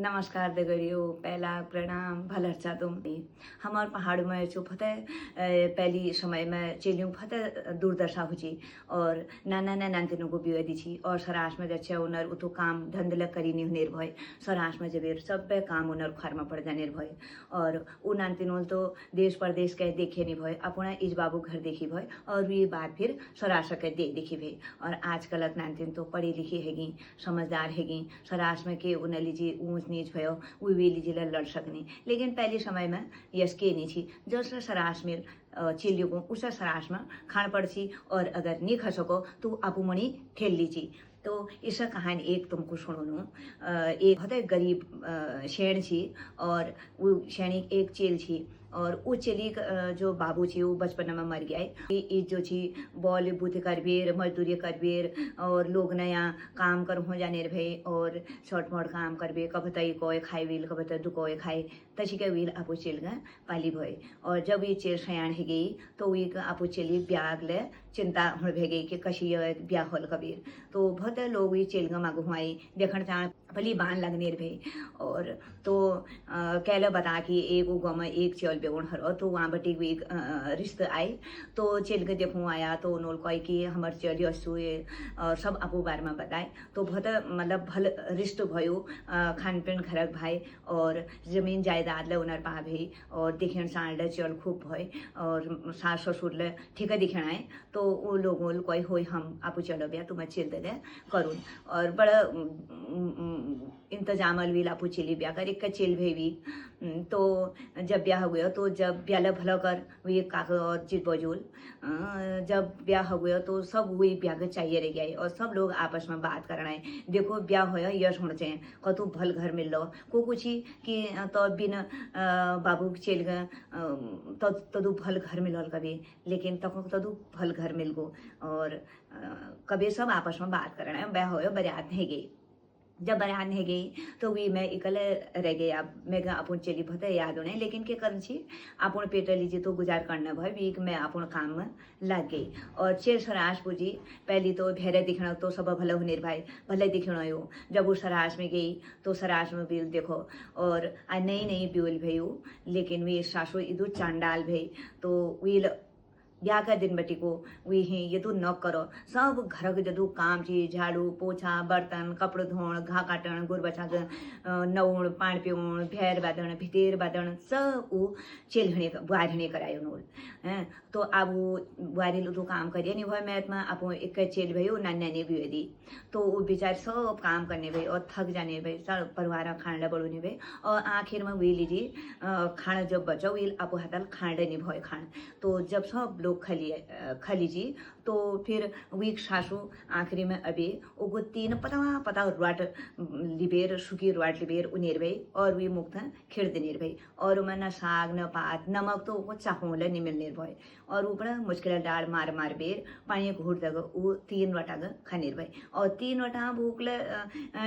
नमस्कार दगड़ियों, पहला प्रणाम भलरचा तुम। हमार पहाड़ में जो फते पहली समय में चेलियों फते दुर्दशा हुई और नाना नानतिनों को बिवेदी छी और सराश में जच्छे उनर उतो काम धंधल करी नहीं हुनेर भय सराश में जबेर सब पे काम उनर घर में पड़ जानेर भय और उ नानतिनों तो देश परदेश के देखे नहीं भय अपना इज बाबू घर देखी भय और ये बात फिर सराश के देखी भय और आजकल नानतिन तो पढ़ी लिखी हैगी समझदार हैगी सराश में के उन लीजिए ऊंच नीच भयो वे लीजिए लड़ सकनी लेकिन पहले समय में यस के नहीं थी जो सराश में चिल्लियों को उस सराश में खान पड़सी और अगर नहीं खा सको तो आपू मणि ठेल लीची। तो इस कहानी एक तुमको सुनो एक बहुत गरीब शेण छी और वो शेणी एक चेल छी और वो चेली जो बाबू छी वो बचपन में मर गया है जो छी बॉल बुत करबेर मजदूरी करबेर और लोग नया काम कर हो जाने भाई और शॉर्ट मोट काम करबे कबतई कोई खाई विल कबत दुकोय खाई तशी के विल आपू चेल ग पाली भय और जब ये चेल सयाण है गई तो ये आपू चेली ब्याग ले चिंता हो भे गई कि कशी ब्याह होल कबीर तो बहुत लोग ये चेल ग मागू हुआई देखण चाह भली बान लगने भाई और तो कहले बता कि एक गाँव में एक चेल बेगुण हरो तो वहाँ बटी भी एक रिश्ते आए तो चेल के देखूँ आया तो उन्होंने कही कि हमारे चेली असू और सब आपू बारे में बताए तो बहुत मतलब भल रिश्त भयो खान पीन घरक भाई और जमीन जायदाद ले उनर पा भाई और दिखण साण चल खूब भय और सास ससुर ले ठीक है दिखण आए तो वो लोगों कोई हो हम आपू चलो भैया तुम्हें चेल दे करूँ और बड़ा इंतजाम अलवील आपू चेली ब्याह कर एक चेल भेवी तो जब ब्याह हो गया तो जब ब्याह भला कर वही काक और चित बजूल जब ब्याह हो गया तो सब वही ब्याह के चाहिए रह गया और सब लोग आपस में बात करना है देखो ब्याह हो यश होना चाहिए कतु भल घर मिल लो को कुछ ही कि तो बिन बाबू चेल ग तदु भल घर मिलल कभी लेकिन तदु भल घर मिल गो और कभी सब आपस में बात करना है ब्याह हो बरात नहीं गई जब बरात नहीं गई तो वी मैं इकले रह गई अब मैं अपन चली बहुत याद होने लेकिन के कर अपन पेट लीजिए तो गुजार करना भाई वीक मैं अपन काम में लग गई और चेर सराश पूजी पहली तो भेरे दिखना तो सब भले होने भाई भले दिखना हो जब वो सराश में गई तो सराश में बिल देखो और नई नई ब्यूल भई लेकिन वे सासू इधर चांडाल भई तो वी ब्याह का दिन बटी को वे हैं ये तो न करो सब घर के जदू काम चीज झाड़ू पोछा बर्तन कपड़े धोण घा काटण गुर बचा नवण पाण पीवण भेर बादण भितेर बादण सब वो चेलहणे बुआरहणे करायो नोल हैं तो अब वो बुआरी तो काम करिए नहीं भाई मैथ में आप एक चेल भयो नानी भी दी तो वो बेचारे सब काम करने भाई और थक जाने भाई सब परिवार खाना बड़ोने भाई और आखिर में वे लीजिए खाना जब बचाओ वे आप हाथाल खांडे नहीं भय खान तो जब सब लोग खली जी तो फिर वीक सासू आखिरी में अभी उगो तीन पता रुआट लिबेर सुखी रुआट लिबेर उनेर भाई और वी मुक्त खिड़ देनेर भाई और न साग न पात नमक तो वो चाहूल नहीं मिलने भाई और वो बड़ा मुश्किल डाल मार मार बेर पानी घूट दग वो 3 वटा खानेर भाई और 3 वटा भूख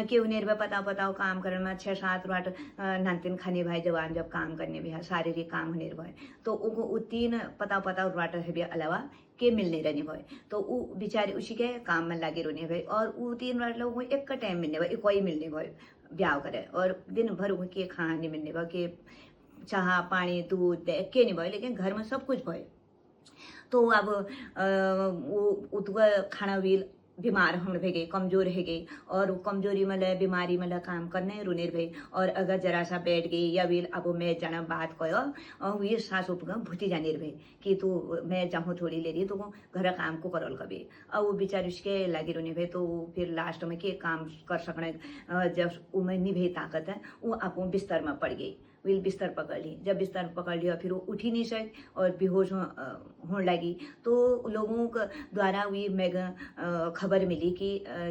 के उनेर भाई पताओ काम करने में 6-7 वाट नानतिन खाने भाई जवान जब काम करने भी शारीरिक काम होने भाई तो वो 3 पताओ वाट है अलावा के मिलने रहने भाई तो वो बेचारे उसी के काम में लगे रहने भाई और वो 3 वाट लोगों को एक का टाइम मिलने भाई कोई मिलने भाई ब्याह करे और दिन भर के खाने मिलने भाई के चाह पानी दूध के नहीं भाई लेकिन घर में सब कुछ भाई तो अब वो खाना भी बीमार होने भे गई कमजोर है गई और वो कमजोरी में ले बीमारी में ले काम करने रुनेर भाई और अगर जरा सा बैठ गई या भी अब मैं जाना बात कहो और वे सास उप भूती जाने भाई कि तू मैं जाऊँ थोड़ी ले रही तो घर काम को करल कभी अब वो बेचारे उसके लगे रुने भाई तो फिर लास्ट में के काम कर सकने जब उमें निभे ताकत है वो आप बिस्तर में पड़ गई विल बिस्तर पकड़ ली जब बिस्तर पकड़ लिया फिर वो उठ ही नहीं सके और बेहोश होने लगी तो लोगों के द्वारा वी मैं खबर मिली कि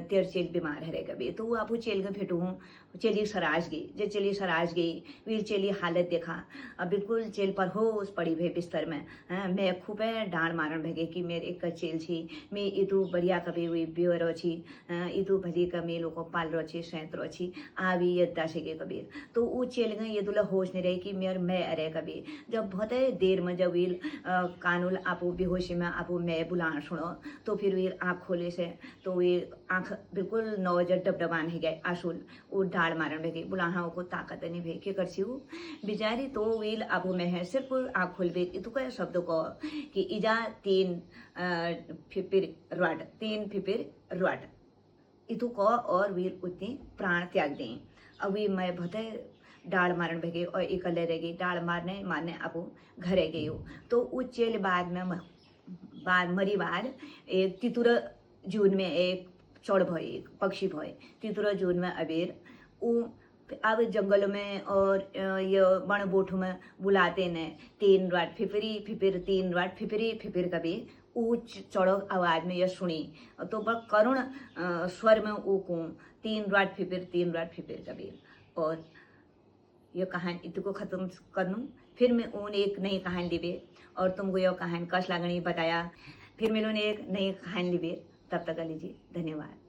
तेर चेल बीमार है कभी तो वो आपू चेल के भेटू हूँ चेली सराज गई जब चेली सराज गई वीर चेली हालत देखा अब बिल्कुल चेल पर होश पड़ी भे बिस्तर में मैं खूब डांड मारण भगे कि मेरे एक चेल छी मैं इतू बढ़िया कभी हुई ब्योर छी इतू भली का मैं लोग पाल रो छी सैंत रो छी आवी यद्दा से गे कबीर तो वो चेल गए ये दुला होश नहीं रही कि मेरे मैं अरे कभी जब बहुत देर में जब वीर कानूल आपू बेहोशी में आपू मैं बुलान सुनो तो फिर वीर आँख खोले से तो वीर आँख बिल्कुल नौजर डबडबान है गए आशुल वो डाल मारन बेगे बुलाहा को ताकत नहीं भे के करसी हूँ बिचारी तो वील आबू में है सिर्फ आँख खोल बे तो कह शब्द को कि इजा 3 फिपिर रुआट इतु को और वीर उतनी प्राण त्याग दें अभी मैं भते डाल मारन भेगे और इकल्ले रह गई डाल मारने अब घरे गई हो तो उस चेल बाद में मरी बाद एक तितुर जून में एक चौड़ भय एक पक्षी भय तितुर जून में अबेर अब जंगल में और ये बण बोठू में बुलाते न 3 रात फिपिर 3 रात फिपिर कभी ऊंच चौड़ो आवाज में यह सुनी तो बड़ा करुण स्वर में वो को 3 रात फिपिर कभी और ये कहानी इतको खत्म करनू फिर मैं उन एक नई कहानी लिबे और तुमको यह कहानी कस लागणी बताया फिर मिलोने एक नई कहानी लिबे तब तक लीजिए धन्यवाद।